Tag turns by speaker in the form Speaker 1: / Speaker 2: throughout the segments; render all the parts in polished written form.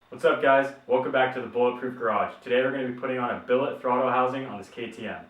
Speaker 1: What's up, guys? Welcome back to the Bulletproof Garage. Today we're going to be putting on a billet throttle housing on this KTM.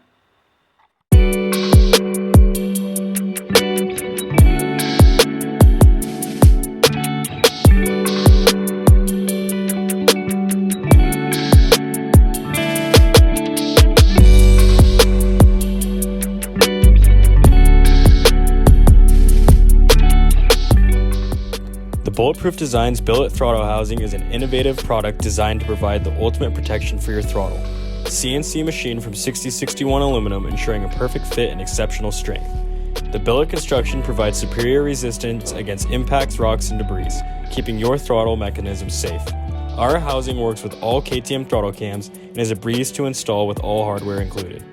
Speaker 1: The Bulletproof Design's billet throttle housing is an innovative product designed to provide the ultimate protection for your throttle. CNC machined from 6061 aluminum, ensuring a perfect fit and exceptional strength. The billet construction provides superior resistance against impacts, rocks, and debris, keeping your throttle mechanism safe. Our housing works with all KTM throttle cams and is a breeze to install with all hardware included.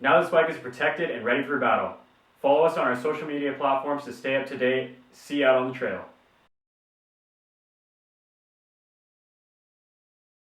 Speaker 1: Now this bike is protected and ready for battle. Follow us on our social media platforms to stay up to date. See you out on the trail.